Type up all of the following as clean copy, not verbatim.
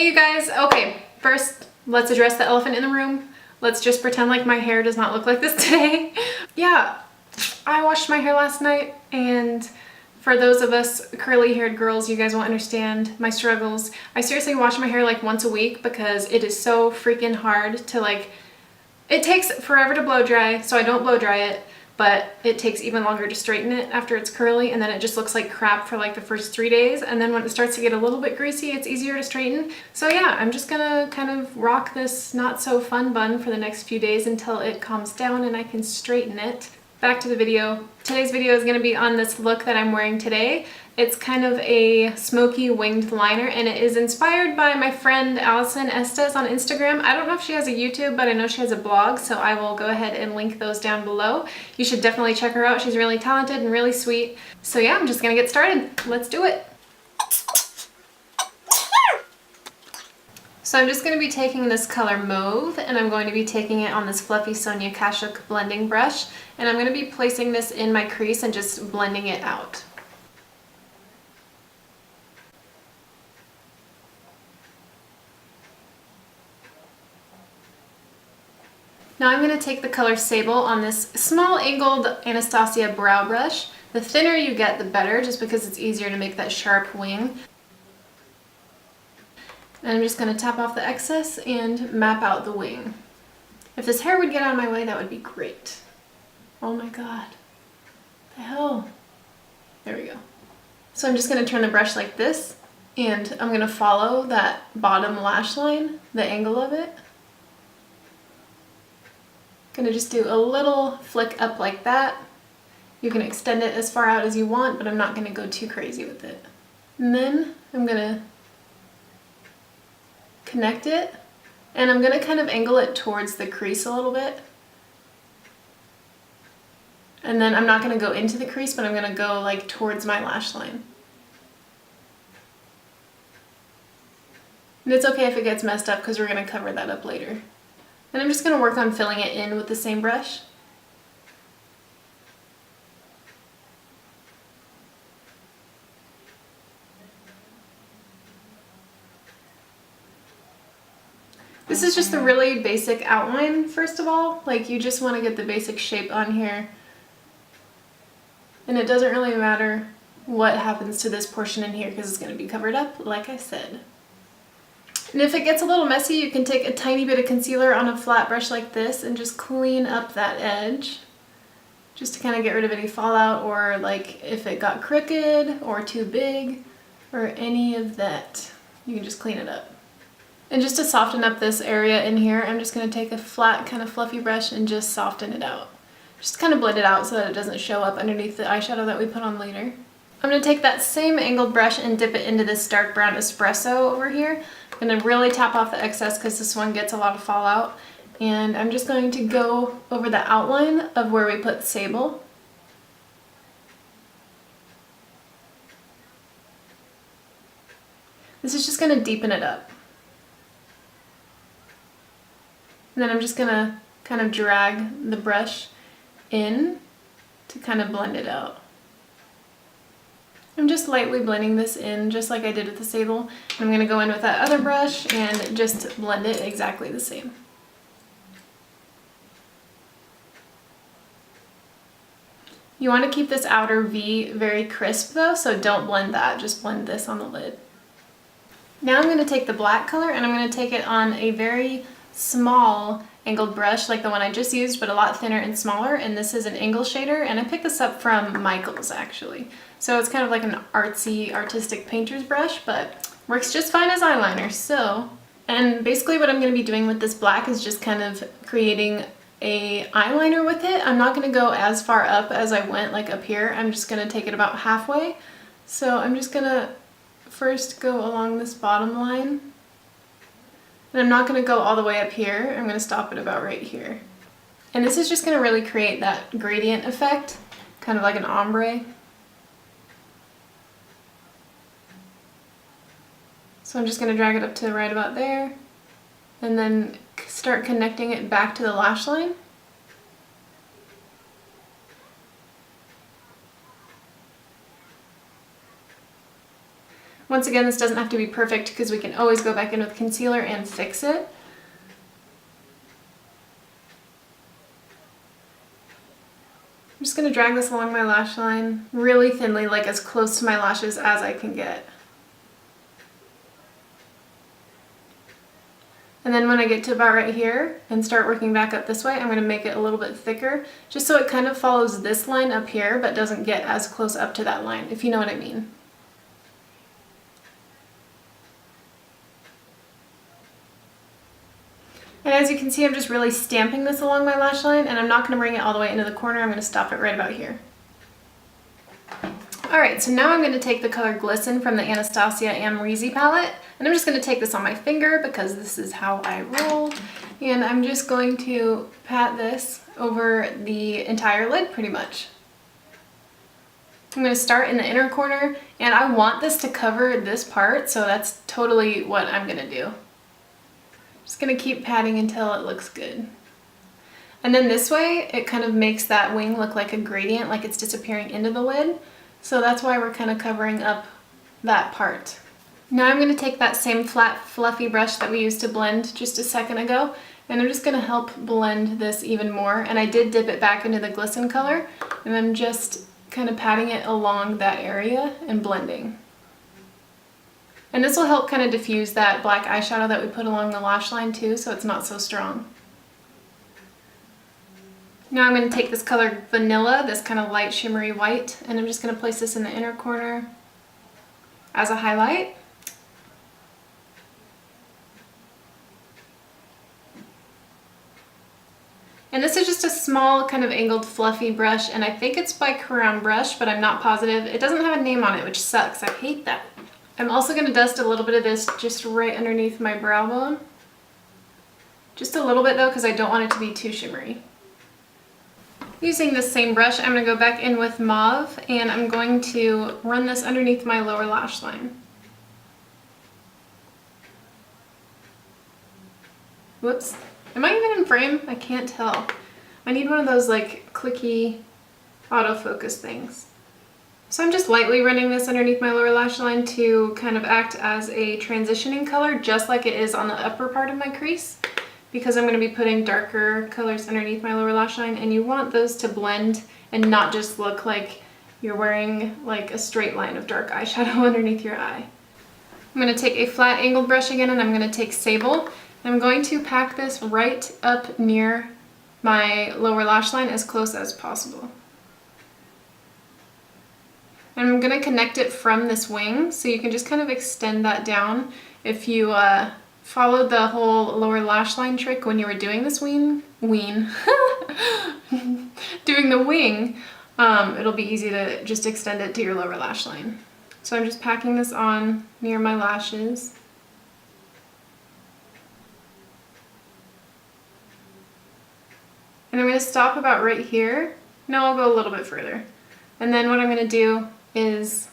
Hey you guys, okay, first let's address the elephant in the room. Let's just pretend like my hair does not look like this today. Yeah, I washed my hair last night, and for those of us curly haired girls, you guys will understand my struggles. I seriously wash my hair like once a week because it is so freaking hard to it takes forever to blow dry, so I don't blow dry it, but it takes even longer to straighten it after it's curly, and then it just looks like crap for like the first 3 days, and then when it starts to get a little bit greasy, it's easier to straighten. So yeah, I'm just gonna kind of rock this not so fun bun for the next few days until it calms down and I can straighten it. Back to the video. Today's video is gonna be on this look that I'm wearing today. It's kind of a smoky winged liner, and it is inspired by my friend Allison Estes on Instagram. I don't know if she has a YouTube, but I know she has a blog, so I will go ahead and link those down below. You should definitely check her out. She's really talented and really sweet. So yeah, I'm just gonna get started. Let's do it. So I'm just going to be taking this color Mauve, and I'm going to be taking it on this fluffy Sonia Kashuk blending brush, and I'm going to be placing this in my crease and just blending it out. Now I'm going to take the color Sable on this small angled Anastasia brow brush. The thinner you get, the better, just because it's easier to make that sharp wing. And I'm just going to tap off the excess and map out the wing. If this hair would get out of my way, that would be great. Oh my god. The hell? There we go. So I'm just going to turn the brush like this, and I'm going to follow that bottom lash line, the angle of it. Going to just do a little flick up like that. You can extend it as far out as you want, but I'm not going to go too crazy with it. And then I'm going to connect it, and I'm going to kind of angle it towards the crease a little bit. And then I'm not going to go into the crease, but I'm going to go like towards my lash line. And it's okay if it gets messed up because we're going to cover that up later. And I'm just going to work on filling it in with the same brush. This is just the really basic outline, first of all. Like, you just want to get the basic shape on here. And it doesn't really matter what happens to this portion in here because it's going to be covered up, like I said. And if it gets a little messy, you can take a tiny bit of concealer on a flat brush like this and just clean up that edge. Just to kind of get rid of any fallout, or like if it got crooked or too big or any of that. You can just clean it up. And just to soften up this area in here, I'm just going to take a flat kind of fluffy brush and just soften it out. Just kind of blend it out so that it doesn't show up underneath the eyeshadow that we put on later. I'm going to take that same angled brush and dip it into this dark brown espresso over here. I'm going to really tap off the excess because this one gets a lot of fallout. And I'm just going to go over the outline of where we put Sable. This is just going to deepen it up. And then I'm just going to kind of drag the brush in to kind of blend it out. I'm just lightly blending this in just like I did with the Sable. I'm going to go in with that other brush and just blend it exactly the same. You want to keep this outer V very crisp though, so don't blend that, just blend this on the lid. Now I'm going to take the black color and I'm going to take it on a very small angled brush like the one I just used, but a lot thinner and smaller, and this is an angle shader, and I picked this up from Michael's actually. So it's kind of like an artsy, artistic painter's brush, but works just fine as eyeliner. So, and basically what I'm going to be doing with this black is just kind of creating a eyeliner with it. I'm not going to go as far up as I went like up here. I'm just going to take it about halfway. So I'm just going to first go along this bottom line. And I'm not going to go all the way up here. I'm going to stop it about right here. And this is just going to really create that gradient effect, kind of like an ombre. So I'm just going to drag it up to right about there, and then start connecting it back to the lash line. Once again, this doesn't have to be perfect because we can always go back in with concealer and fix it. I'm just going to drag this along my lash line really thinly, like as close to my lashes as I can get. And then when I get to about right here and start working back up this way, I'm going to make it a little bit thicker, just so it kind of follows this line up here, but doesn't get as close up to that line, if you know what I mean. And as you can see, I'm just really stamping this along my lash line, and I'm not going to bring it all the way into the corner. I'm going to stop it right about here. Alright, so now I'm going to take the color Glisten from the Anastasia Amrezy palette, and I'm just going to take this on my finger because this is how I roll, and I'm just going to pat this over the entire lid pretty much. I'm going to start in the inner corner, and I want this to cover this part, so that's totally what I'm going to do. Just going to keep patting until it looks good. And then this way, it kind of makes that wing look like a gradient, like it's disappearing into the lid. So that's why we're kind of covering up that part. Now I'm going to take that same flat, fluffy brush that we used to blend just a second ago, and I'm just going to help blend this even more. And I did dip it back into the Glisten color, and I'm just kind of patting it along that area and blending. And this will help kind of diffuse that black eyeshadow that we put along the lash line too, so it's not so strong. Now I'm going to take this color Vanilla, this kind of light shimmery white, and I'm just going to place this in the inner corner as a highlight. And this is just a small kind of angled fluffy brush, and I think it's by Crown Brush, but I'm not positive. It doesn't have a name on it, which sucks. I hate that. I'm also going to dust a little bit of this just right underneath my brow bone. Just a little bit though, because I don't want it to be too shimmery. Using this same brush, I'm going to go back in with Mauve, and I'm going to run this underneath my lower lash line. Whoops. Am I even in frame? I can't tell. I need one of those like clicky autofocus things. So I'm just lightly running this underneath my lower lash line to kind of act as a transitioning color, just like it is on the upper part of my crease, because I'm going to be putting darker colors underneath my lower lash line, and you want those to blend and not just look like you're wearing like a straight line of dark eyeshadow underneath your eye. I'm going to take a flat angled brush again, and I'm going to take Sable. I'm going to pack this right up near my lower lash line as close as possible. And I'm going to connect it from this wing, so you can just kind of extend that down. If you followed the whole lower lash line trick when you were doing this doing the wing, it'll be easy to just extend it to your lower lash line. So I'm just packing this on near my lashes. And I'm going to stop about right here. No, I'll go a little bit further. And then what I'm going to do is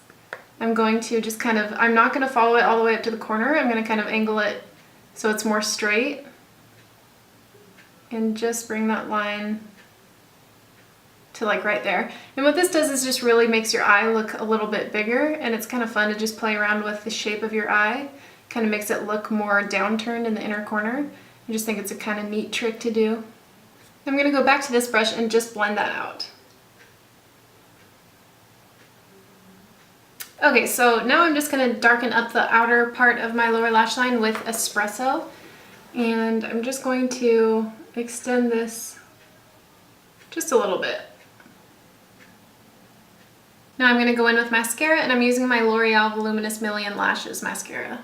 I'm going to just kind of, I'm not going to follow it all the way up to the corner. I'm going to kind of angle it so it's more straight. And just bring that line to like right there. And what this does is just really makes your eye look a little bit bigger, and it's kind of fun to just play around with the shape of your eye. Kind of makes it look more downturned in the inner corner. I just think it's a kind of neat trick to do. I'm going to go back to this brush and just blend that out. Okay, so now I'm just going to darken up the outer part of my lower lash line with Espresso, and I'm just going to extend this just a little bit. Now I'm going to go in with mascara, and I'm using my L'Oreal Voluminous Million Lashes mascara.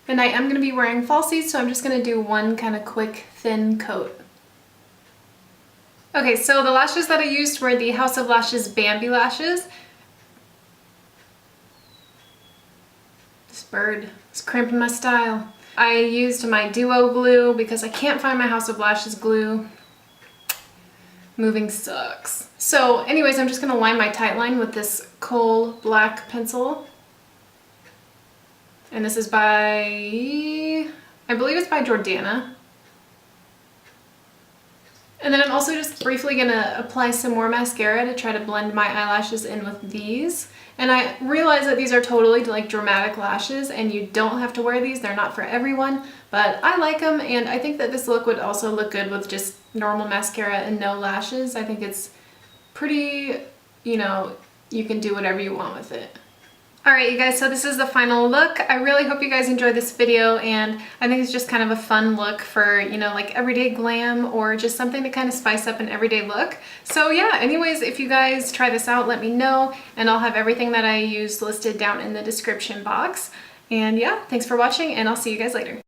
And I am going to be wearing falsies, so I'm just going to do one kind of quick thin coat. Okay, so the lashes that I used were the House of Lashes Bambi lashes. This bird is cramping my style. I used my Duo glue because I can't find my House of Lashes glue. Moving sucks. So anyways, I'm just going to line my tight line with this coal black pencil. And this is by, I believe it's by Jordana. And then I'm also just briefly gonna apply some more mascara to try to blend my eyelashes in with these. And I realize that these are totally like dramatic lashes and you don't have to wear these. They're not for everyone, but I like them, and I think that this look would also look good with just normal mascara and no lashes. I think it's pretty, you know, you can do whatever you want with it. Alright you guys, so this is the final look. I really hope you guys enjoyed this video, and I think it's just kind of a fun look for, you know, like everyday glam or just something to kind of spice up an everyday look. So yeah, anyways, if you guys try this out, let me know, and I'll have everything that I used listed down in the description box. And yeah, thanks for watching, and I'll see you guys later.